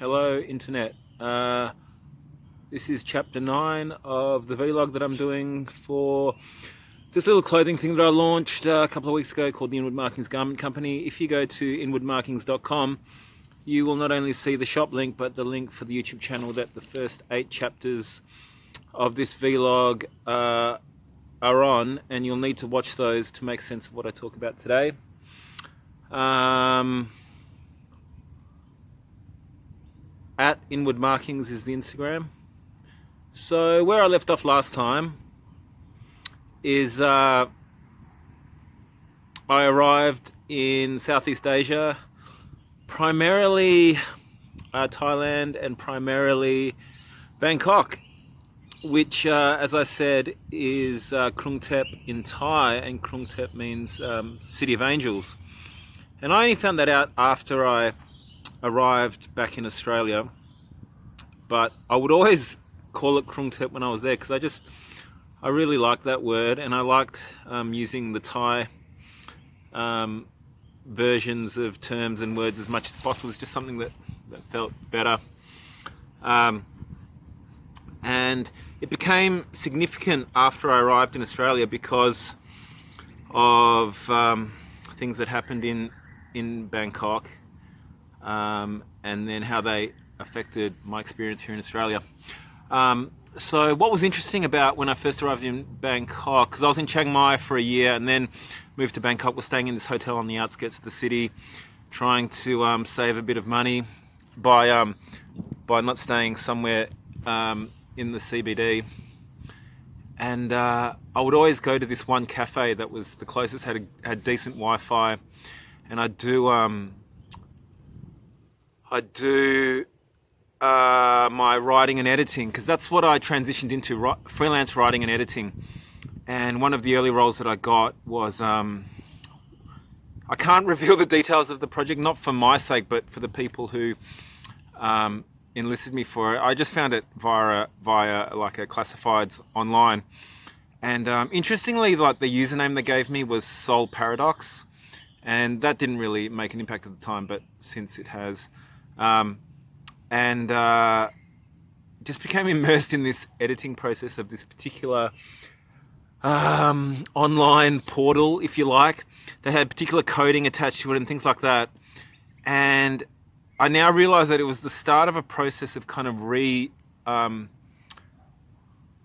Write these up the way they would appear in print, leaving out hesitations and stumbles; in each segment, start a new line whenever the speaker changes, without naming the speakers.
Hello, Internet. This is chapter 9 of the vlog that I'm doing for this little clothing thing that I launched a couple of weeks ago called the Inward Markings Garment Company. If you go to inwardmarkings.com, you will not only see the shop link, but the link for the YouTube channel that the first 8 chapters of this vlog are on, and you'll need to watch those to make sense of what I talk about today. At Inward Markings is the Instagram. So where I left off last time is I arrived in Southeast Asia, primarily Thailand and primarily Bangkok, which as I said is Krung Thep in Thai, and Krung Thep means City of Angels. And I only found that out after I arrived back in Australia, but I would always call it Krung Thep when I was there because I really liked that word, and I liked using the Thai versions of terms and words as much as possible. It's just something that felt better, and it became significant after I arrived in Australia because of things that happened in Bangkok, and then how they affected my experience here in Australia. So what was interesting about when I first arrived in Bangkok, because I was in Chiang Mai for a year and then moved to Bangkok, was staying in this hotel on the outskirts of the city, trying to save a bit of money by not staying somewhere in the CBD. And I would always go to this one cafe that was the closest, had decent Wi-Fi, and I'd do my writing and editing, because that's what I transitioned into, freelance writing and editing. And one of the early roles that I got was, I can't reveal the details of the project, not for my sake, but for the people who enlisted me for it. I just found it via like a classifieds online. And interestingly, like the username they gave me was Soul Paradox. And that didn't really make an impact at the time, but since it has. Just became immersed in this editing process of this particular online portal, if you like, that had particular coding attached to it and things like that. And I now realize that it was the start of a process of kind of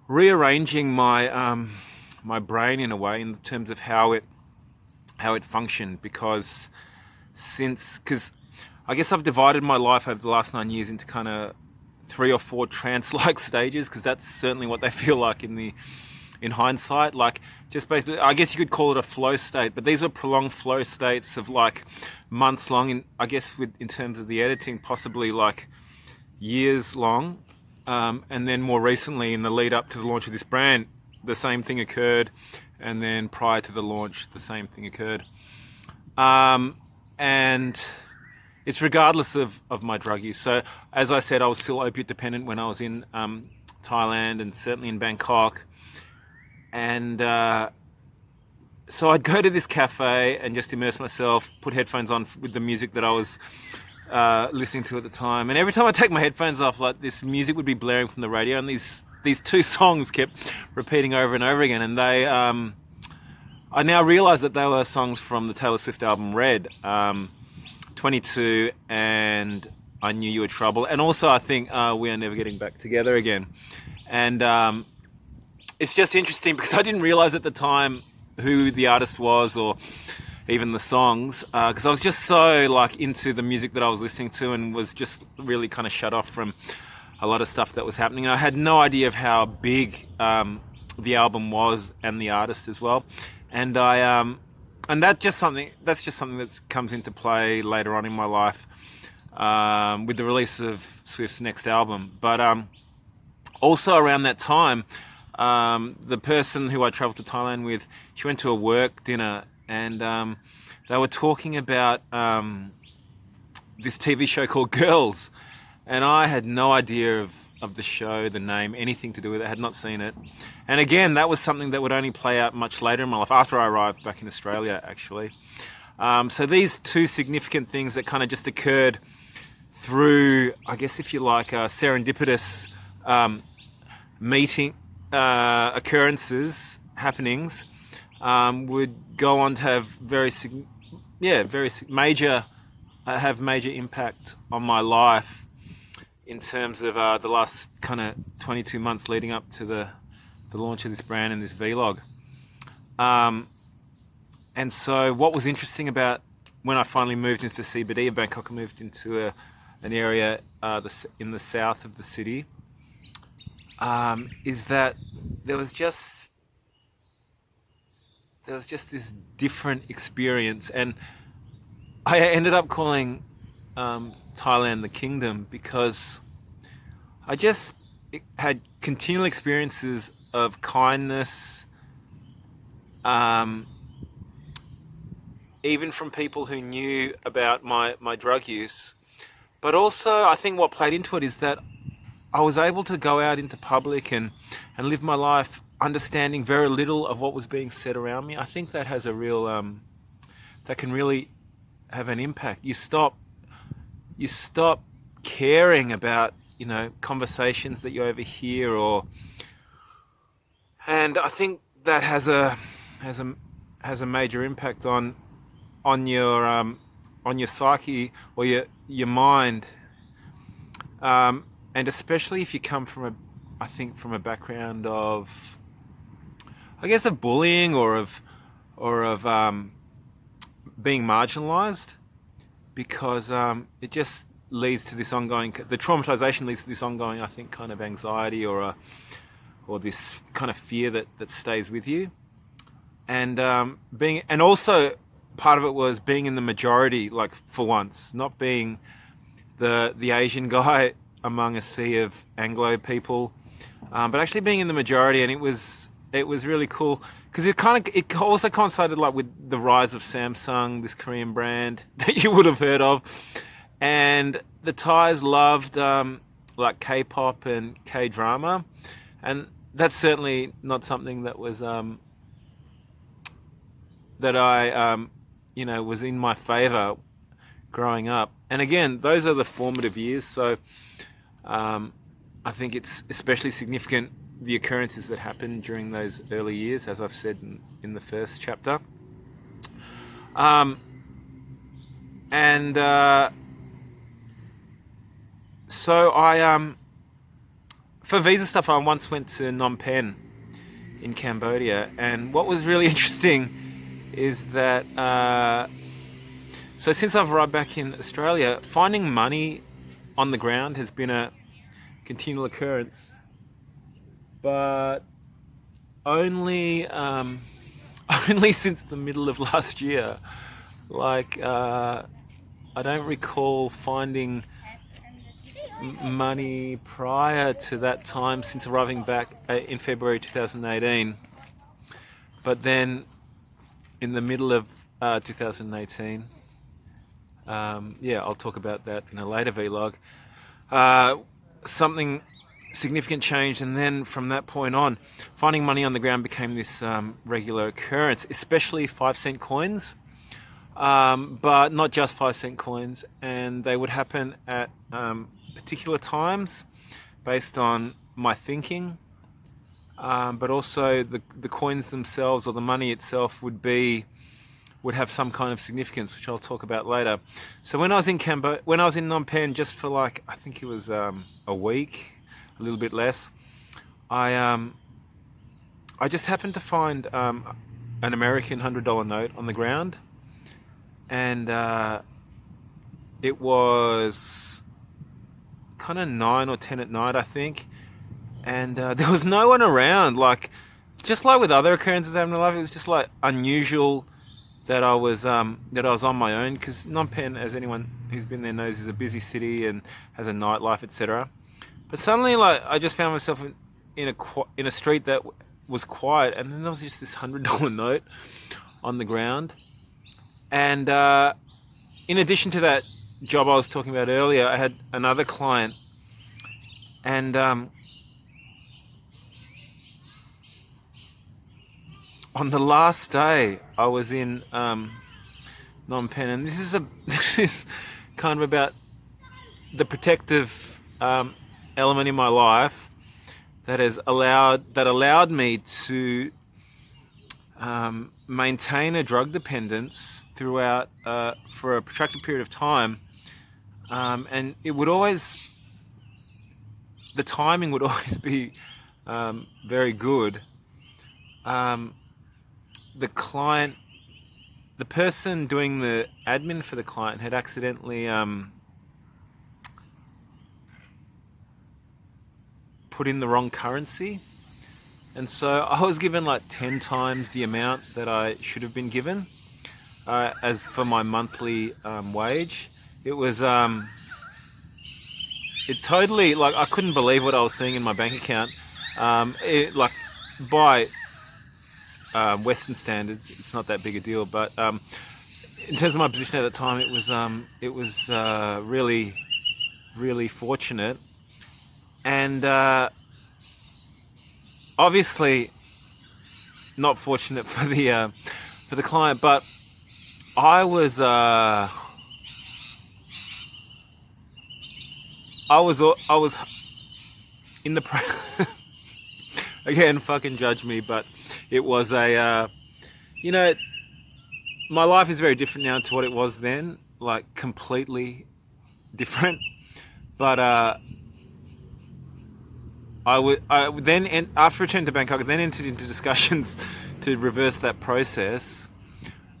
rearranging my brain in a way, in terms of how it functioned, because I guess I've divided my life over the last 9 years into kind of 3 or 4 trance-like stages, because that's certainly what they feel like in hindsight. Like, just basically, I guess you could call it a flow state, but these were prolonged flow states of like months long, and I guess in terms of the editing, possibly like years long. And then more recently, in the lead up to the launch of this brand, the same thing occurred, and then prior to the launch, the same thing occurred. And it's regardless of my drug use. So as I said, I was still opiate dependent when I was in Thailand, and certainly in Bangkok. And so I'd go to this cafe and just immerse myself, put headphones on with the music that I was listening to at the time. And every time I take my headphones off, like, this music would be blaring from the radio, and these 2 songs kept repeating over and over again. And they, I now realize that they were songs from the Taylor Swift album Red. 22 and I Knew You Were Trouble, and also I think We Are Never Getting Back Together Again. And it's just interesting because I didn't realize at the time who the artist was, or even the songs, because I was just so like into the music that I was listening to, and was just really kind of shut off from a lot of stuff that was happening. I had no idea of how big the album was, and the artist as well. And and that's just something that comes into play later on in my life with the release of Swift's next album. But also around that time, the person who I traveled to Thailand with, she went to a work dinner, and they were talking about this TV show called Girls, and I had no idea of the show, the name, anything to do with it. I had not seen it. And again, that was something that would only play out much later in my life, after I arrived back in Australia, actually. So these 2 significant things that kind of just occurred through, I guess, if you like, serendipitous um, meeting occurrences, happenings, would go on to have major have major impact on my life in terms of the last kind of 22 months leading up to the launch of this brand and this vlog. And so what was interesting about when I finally moved into the CBD of Bangkok, I moved into an area in the south of the city, is that there was just this different experience. And I ended up calling Thailand the kingdom because I just had continual experiences of kindness, even from people who knew about my drug use. But also, I think what played into it is that I was able to go out into public and live my life understanding very little of what was being said around me. I think that has a real, that can really have an impact. You stop caring about, conversations that you overhear, and I think that has a major impact on your psyche or your mind, and especially if you come from a background of, I guess, of bullying or of being marginalized, because it just leads to this ongoing, the traumatization leads to this ongoing, I think, kind of anxiety or this kind of fear that stays with you. And and also part of it was being in the majority, like, for once, not being the Asian guy among a sea of Anglo people, but actually being in the majority. And it was really cool because it also coincided, like, with the rise of Samsung, this Korean brand that you would have heard of, and the Thais loved like K-pop and K-drama, and that's certainly not something that was that I was in my favor growing up. And again, those are the formative years, so I think it's especially significant, the occurrences that happened during those early years, as I've said in the first chapter. So I, for visa stuff, I once went to Phnom Penh in Cambodia, and what was really interesting is that, so since I've arrived back in Australia, finding money on the ground has been a continual occurrence, but only since the middle of last year. Like, I don't recall finding money prior to that time since arriving back in February 2018. But then in the middle of 2018, I'll talk about that in a later vlog, something significant changed, and then from that point on, finding money on the ground became this regular occurrence, especially 5-cent coins, but not just 5-cent coins, and they would happen at particular times based on my thinking, but also the coins themselves, or the money itself, would have some kind of significance, which I'll talk about later. So when I was in Phnom Penh, just for, like, I think it was a week, a little bit less, I just happened to find an American $100 note on the ground, and it was kind of 9 or 10 at night, I think, and there was no one around. Like, just like with other occurrences happening in life, it was just, like, unusual that I was on my own, because Phnom Penh, as anyone who's been there knows, is a busy city and has a nightlife, etc. But suddenly, like, I just found myself in a street that was quiet, and then there was just this $100 note on the ground. And in addition to that job I was talking about earlier, I had another client, and on the last day I was in Phnom Penh, and this is kind of about the protective element in my life that allowed me to maintain a drug dependence throughout for a protracted period of time, and the timing would always be very good. The client, the person doing the admin for the client, had accidentally put in the wrong currency, and so I was given like 10 times the amount that I should have been given as for my monthly wage. It was it totally, like, I couldn't believe what I was seeing in my bank account. Like, by Western standards, it's not that big a deal, but in terms of my position at the time, it was really, really fortunate, and obviously not fortunate for the client. But I was in the again, fucking judge me, but it was you know, my life is very different now to what it was then, like completely different. But after returning to Bangkok, I then entered into discussions to reverse that process.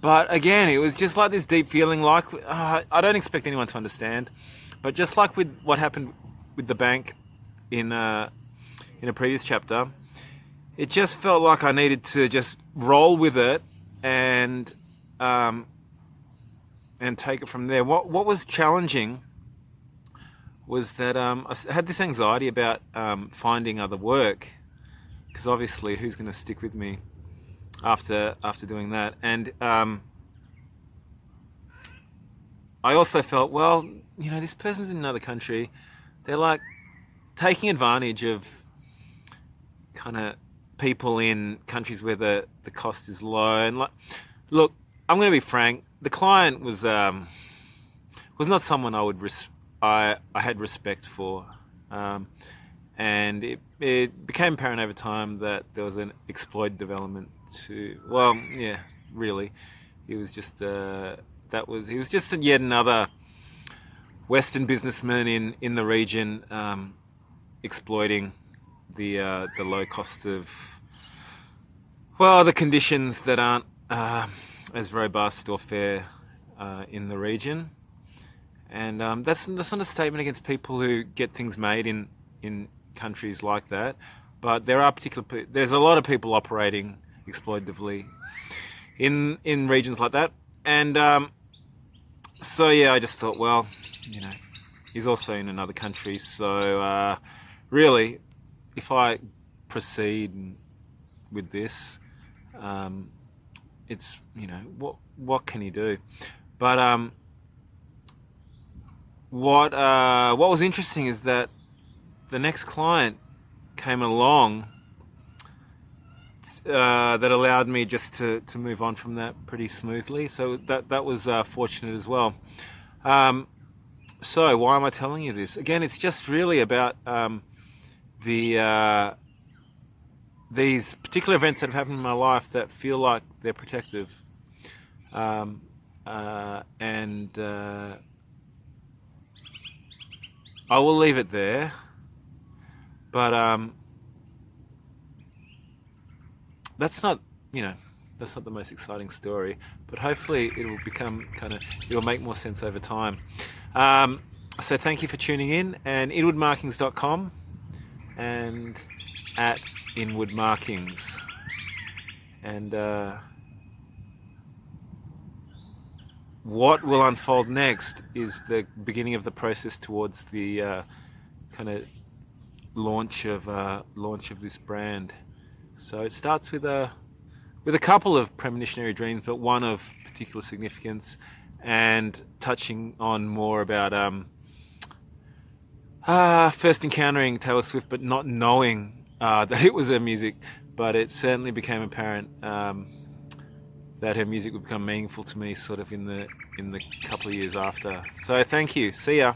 But again, it was just like this deep feeling, like I don't expect anyone to understand, but just like with what happened with the bank in a previous chapter, it just felt like I needed to just roll with it and take it from there. What was challenging was that I had this anxiety about finding other work, because obviously who's going to stick with me after doing that? And I also felt, well, this person's in another country. They're like taking advantage of kind of people in countries where the cost is low. And like, look, I'm going to be frank. The client was not someone I would I had respect for, and it became apparent over time that there was an exploit development to. Well, yeah, really, he was just yet another Western businessman in the region, exploiting the low cost of, well, the conditions that aren't as robust or fair in the region. And that's not a statement against people who get things made in countries like that, but there's a lot of people operating exploitatively in regions like that. And so yeah, I just thought, well, he's also in another country, so really, if I proceed with this, it's, what can he do? But what was interesting is that the next client came along that allowed me just to move on from that pretty smoothly. So that was fortunate as well. So why am I telling you this? Again, it's just really about these particular events that have happened in my life that feel like they're protective, and I will leave it there. But that's not the most exciting story. But hopefully it'll make more sense over time. So thank you for tuning in, and inwardmarkings.com and at Inward Markings. And what will unfold next is the beginning of the process towards the kind of launch of this brand. So it starts with a couple of premonitionary dreams, but one of particular significance, and touching on more about first encountering Taylor Swift, but not knowing that it was her music. But it certainly became apparent that her music would become meaningful to me sort of in the couple of years after. So thank you. See ya.